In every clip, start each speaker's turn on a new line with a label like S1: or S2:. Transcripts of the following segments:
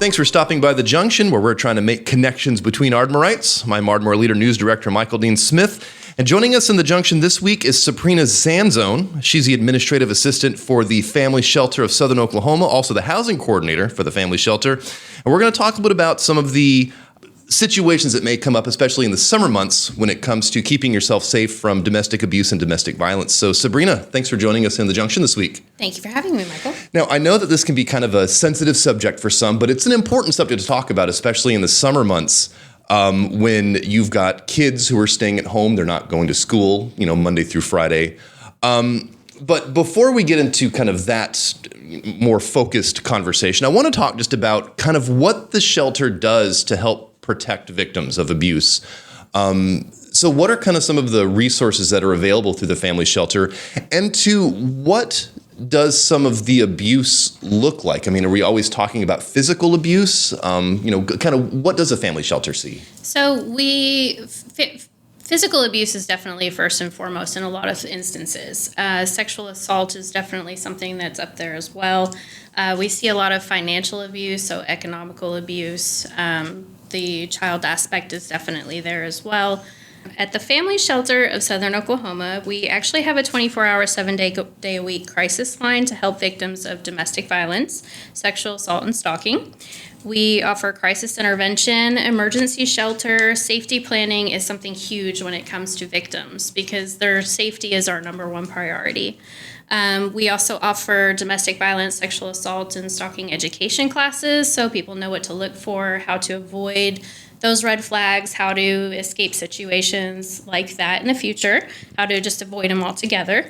S1: Thanks for stopping by the Junction, where we're trying to make connections between Ardmorites. I'm Ardmore Leader News Director Michael Dean Smith, and joining us in the Junction this week is Sabrina Zanzone. She's the Administrative Assistant for the Family Shelter of Southern Oklahoma, also the Housing Coordinator for the Family Shelter. And we're going to talk a bit about some of the situations that may come up, especially in the summer months, when it comes to keeping yourself safe from domestic abuse and domestic violence. So, Sabrina, thanks for joining us in the Junction this week.
S2: Thank you for having me, Michael.
S1: Now, I know that this can be kind of a sensitive subject for some, but it's an important subject to talk about, especially in the summer months when you've got kids who are staying at home. They're not going to school, Monday through Friday. But before we get into kind of that more focused conversation, I want to talk just about kind of what the shelter does to help protect victims of abuse. So what are kind of some of the resources that are available through the Family Shelter? And two, what does some of the abuse look like? I mean, are we always talking about physical abuse? Kind of what does a Family Shelter see?
S2: So physical abuse is definitely first and foremost in a lot of instances. Sexual assault is definitely something that's up there as well. We see a lot of financial abuse, so economical abuse. The child aspect is definitely there as well. At the Family Shelter of Southern Oklahoma, we actually have a 24-hour, 7-day-a-week crisis line to help victims of domestic violence, sexual assault, and stalking. We offer crisis intervention, emergency shelter. Safety planning is something huge when it comes to victims because their safety is our number one priority. We also offer domestic violence, sexual assault, and stalking education classes so people know what to look for, how to avoid those red flags, how to escape situations like that in the future, how to just avoid them altogether.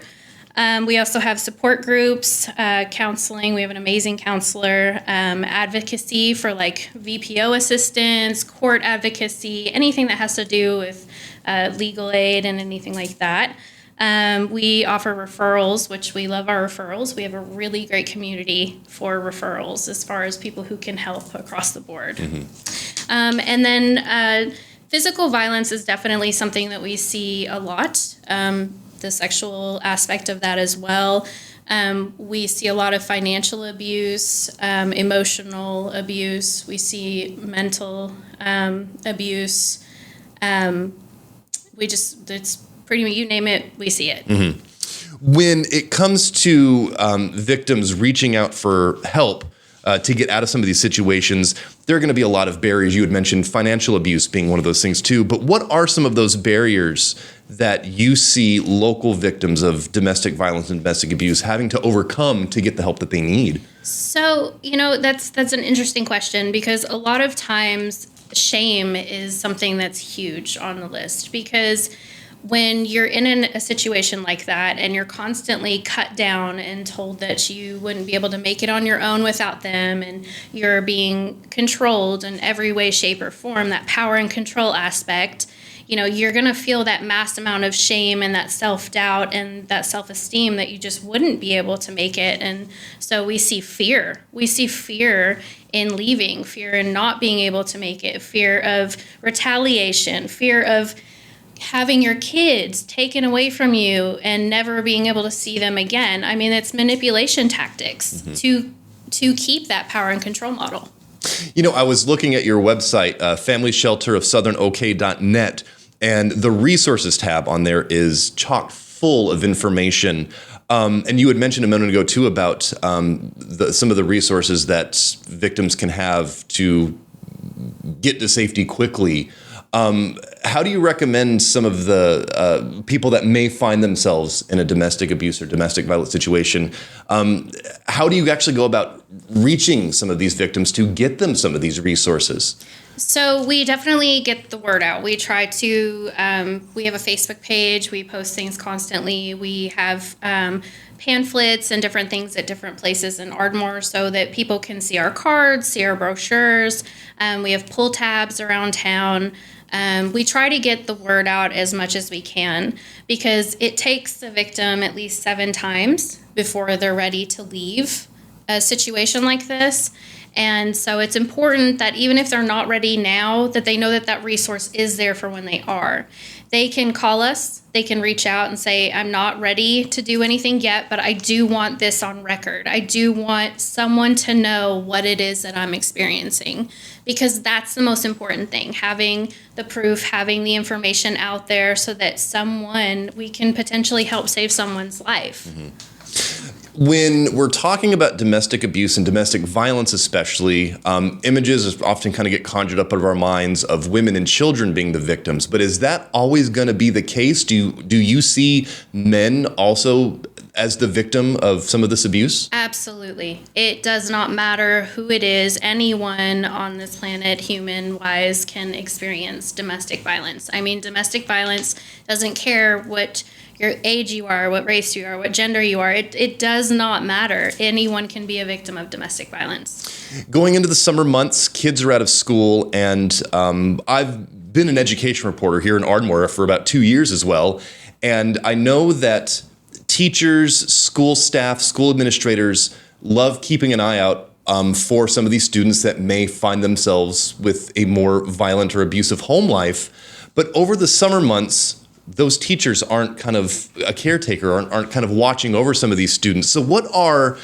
S2: We also have support groups, counseling. We have an amazing counselor, advocacy for like VPO assistance, court advocacy, anything that has to do with legal aid and anything like that. We offer referrals, which we love our referrals. We have a really great community for referrals as far as people who can help across the board. Mm-hmm. And then physical violence is definitely something that we see a lot, the sexual aspect of that as well. We see a lot of financial abuse, emotional abuse. We see mental abuse. It's pretty much, you name it, we see it.
S1: Mm-hmm. When it comes to victims reaching out for help to get out of some of these situations, there are going to be a lot of barriers. You had mentioned financial abuse being one of those things too, but what are some of those barriers that you see local victims of domestic violence and domestic abuse having to overcome to get the help that they need?
S2: So, that's an interesting question because a lot of times shame is something that's huge on the list because when you're in a situation like that and you're constantly cut down and told that you wouldn't be able to make it on your own without them and you're being controlled in every way, shape, or form, that power and control aspect, you're going to feel that mass amount of shame and that self-doubt and that self-esteem that you just wouldn't be able to make it. And so we see fear. We see fear in leaving, fear in not being able to make it, fear of retaliation, fear of having your kids taken away from you and never being able to see them again. I mean, it's manipulation tactics to keep that power and control model.
S1: I was looking at your website, familyshelterofsouthernok.net, and the resources tab on there is chock full of information. And you had mentioned a minute ago, too, about some of the resources that victims can have to get to safety quickly. How do you recommend some of the people that may find themselves in a domestic abuse or domestic violence situation? How do you actually go about reaching some of these victims to get them some of these resources?
S2: So we definitely get the word out. We try to, we have a Facebook page. We post things constantly. We have pamphlets and different things at different places in Ardmore so that people can see our cards, see our brochures. We have pull tabs around town. We try to get the word out as much as we can because it takes the victim at least 7 times before they're ready to leave a situation like this. And so it's important that even if they're not ready now, that they know that that resource is there for when they are. They can call us, they can reach out and say, I'm not ready to do anything yet, but I do want this on record. I do want someone to know what it is that I'm experiencing, because that's the most important thing, having the proof, having the information out there so that we can potentially help save someone's life.
S1: When we're talking about domestic abuse and domestic violence especially, images often kind of get conjured up out of our minds of women and children being the victims. But is that always going to be the case? Do you see men also as the victim of some of this abuse?
S2: Absolutely. It does not matter who it is. Anyone on this planet, human-wise, can experience domestic violence. I mean, domestic violence doesn't care what your age you are, what race you are, what gender you are. It does not matter. Anyone can be a victim of domestic violence.
S1: Going into the summer months, kids are out of school, and I've been an education reporter here in Ardmore for about 2 years as well, and I know that teachers, school staff, school administrators love keeping an eye out for some of these students that may find themselves with a more violent or abusive home life. But over the summer months, those teachers aren't kind of a caretaker, aren't kind of watching over some of these students. So what are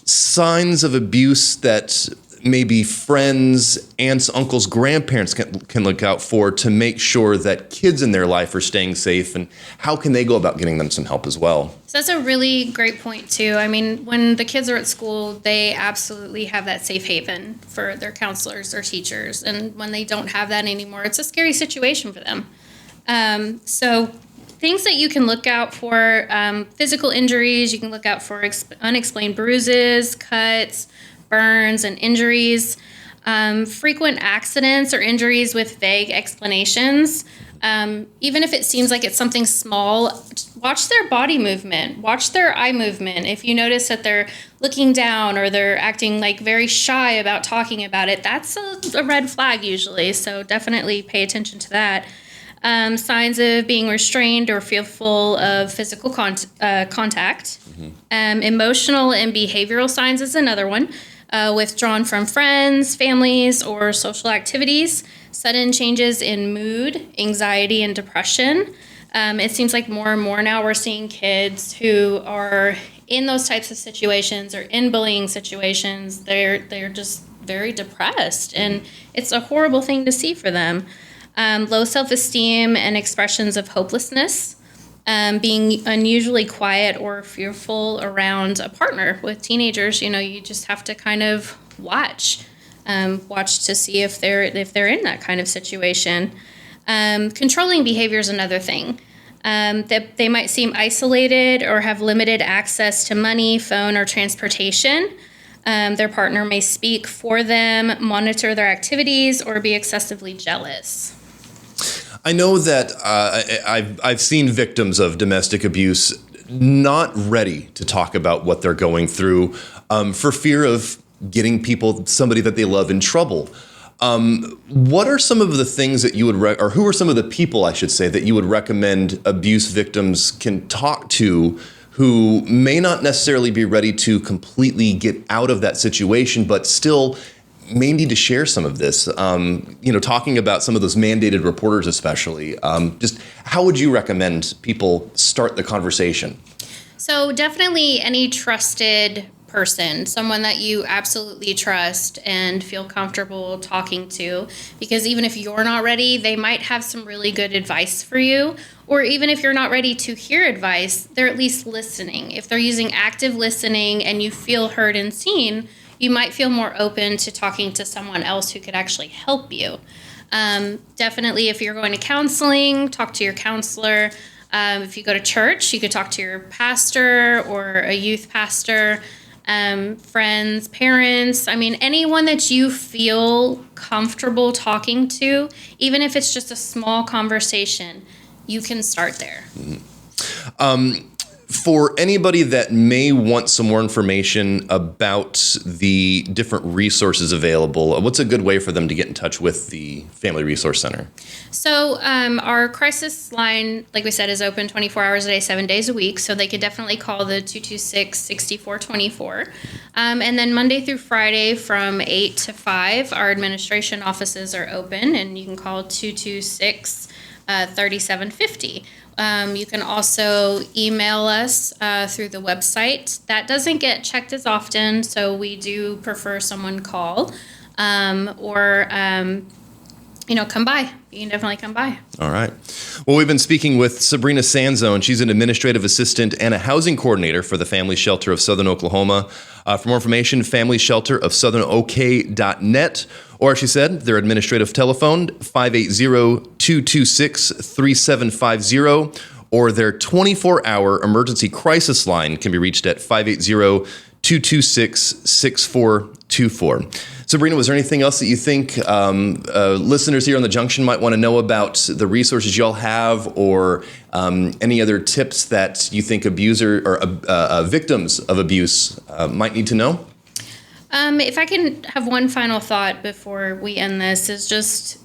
S1: signs of abuse that maybe friends, aunts, uncles, grandparents can look out for to make sure that kids in their life are staying safe, and how can they go about getting them some help as well?
S2: So that's a really great point too. I mean, when the kids are at school, they absolutely have that safe haven for their counselors, their teachers. And when they don't have that anymore, it's a scary situation for them. So things that you can look out for, physical injuries, you can look out for unexplained bruises, cuts, burns, and injuries, frequent accidents or injuries with vague explanations. Even if it seems like it's something small, watch their body movement, watch their eye movement. If you notice that they're looking down or they're acting like very shy about talking about it, that's a red flag usually. So definitely pay attention to that. Signs of being restrained or fearful of physical contact. Emotional and behavioral signs is another one. Withdrawn from friends, families, or social activities. Sudden changes in mood, anxiety, and depression. It seems like more and more now we're seeing kids who are in those types of situations or in bullying situations. They're just very depressed, and it's a horrible thing to see for them. Low self-esteem and expressions of hopelessness, being unusually quiet or fearful around a partner. With teenagers, you just have to kind of watch to see if they're in that kind of situation. Controlling behavior is another thing. That they might seem isolated or have limited access to money, phone, or transportation. Their partner may speak for them, monitor their activities, or be excessively jealous.
S1: I know that I've seen victims of domestic abuse not ready to talk about what they're going through for fear of getting somebody that they love in trouble. What are some of the things that you would, or who are some of the people, I should say, that you would recommend abuse victims can talk to who may not necessarily be ready to completely get out of that situation, but still may need to share some of this, talking about some of those mandated reporters especially. Just how would you recommend people start the conversation?
S2: So definitely any trusted person, someone that you absolutely trust and feel comfortable talking to, because even if you're not ready, they might have some really good advice for you. Or even if you're not ready to hear advice, they're at least listening. If they're using active listening and you feel heard and seen, you might feel more open to talking to someone else who could actually help you. Definitely, if you're going to counseling, talk to your counselor. If you go to church, you could talk to your pastor or a youth pastor, friends, parents. I mean, anyone that you feel comfortable talking to, even if it's just a small conversation, you can start there.
S1: For anybody that may want some more information about the different resources available, what's a good way for them to get in touch with the Family Resource Center?
S2: So our crisis line, like we said, is open 24 hours a day, 7 days a week. So they could definitely call the 226-6424. And then Monday through Friday from 8 to 5, our administration offices are open, and you can call 226-3750. You can also email us through the website. That doesn't get checked as often, so we do prefer someone call or come by. You can definitely come by.
S1: All right. Well, we've been speaking with Sabrina Sanzone. She's an administrative assistant and a housing coordinator for the Family Shelter of Southern Oklahoma. For more information, familyshelterofsouthernok.net, or, as she said, their administrative telephone, 580-226-3750, or their 24-hour emergency crisis line can be reached at 580-226-6424. Sabrina, was there anything else that you think listeners here on the Junction might want to know about the resources y'all have, or any other tips that you think abuser or victims of abuse might need to know?
S2: If I can have one final thought before we end this, is just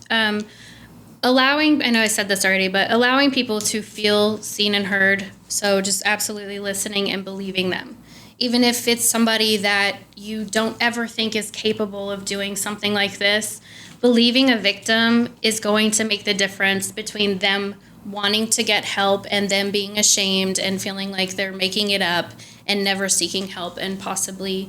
S2: allowing, I know I said this already, but allowing people to feel seen and heard. So just absolutely listening and believing them. Even if it's somebody that you don't ever think is capable of doing something like this, believing a victim is going to make the difference between them wanting to get help and them being ashamed and feeling like they're making it up and never seeking help and possibly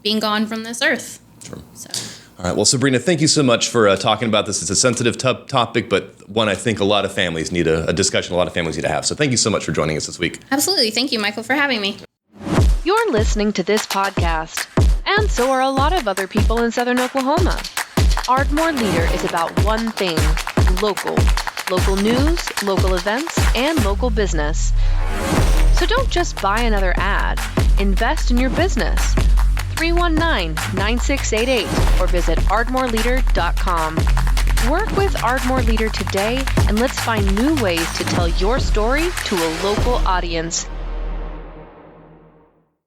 S2: being gone from this earth.
S1: Sure.
S2: So.
S1: All right. Well, Sabrina, thank you so much for talking about this. It's a sensitive topic, but one I think a lot of families need a discussion a lot of families need to have. So thank you so much for joining us this week.
S2: Absolutely. Thank you, Michael, for having me.
S3: You're listening to this podcast, and so are a lot of other people in Southern Oklahoma. Ardmore Leader is about one thing: local. Local news, local events, and local business. So don't just buy another ad. Invest in your business. 319-9688 or visit ardmoreleader.com. Work with Ardmore Leader today, and let's find new ways to tell your story to a local audience.